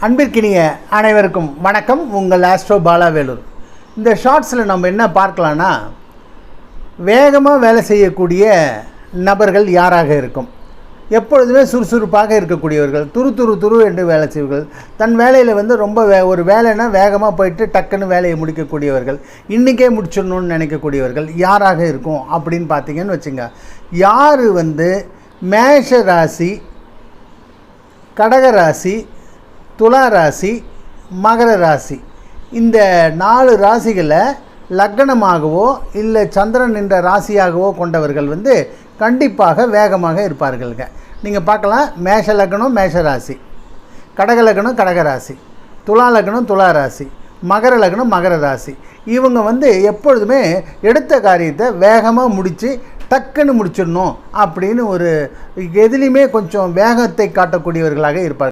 அன்பிற்கினிய அனைவருக்கும் வணக்கம். உங்கள் ஆஸ்ட்ரோ பாலாவேலூர். இந்த ஷார்ட்ஸில் நம்ம என்ன பார்க்கலான்னா, வேகமாக வேலை செய்யக்கூடிய நபர்கள் யாராக இருக்கும்? எப்பொழுதுமே சுறுசுறுப்பாக இருக்கக்கூடியவர்கள், துரு என்று வேலை செய்வர்கள், தன் வேலையில் ரொம்ப ஒரு வேலைன்னா வேகமாக போயிட்டு டக்குன்னு வேலையை முடிக்கக்கூடியவர்கள், இன்றைக்கே முடிச்சிடணும்னு நினைக்கக்கூடியவர்கள் யாராக இருக்கும் அப்படின்னு பார்த்தீங்கன்னு வச்சுங்க. யார் மேஷ ராசி, கடக ராசி, துலா ராசி, மகர ராசி, இந்த 4 ராசிகளை லக்னமாகவோ இல்லை சந்திரன் என்ற ராசியாகவோ கொண்டவர்கள் கண்டிப்பாக வேகமாக இருப்பார்களுங்க. நீங்கள் பார்க்கலாம், மேஷ லக்னம் மேஷ ராசி, கடக லக்னம் கடக ராசி, துலா லக்னம் துலா ராசி, மகர லக்னம் மகர ராசி. இவங்க எப்பொழுதுமே எடுத்த காரியத்தை வேகமாக முடித்து டக்குன்னு முடிச்சிடணும் அப்படின்னு ஒரு எதுலேயுமே கொஞ்சம் வேகத்தை காட்டக்கூடியவர்களாக இருப்பார்கள்.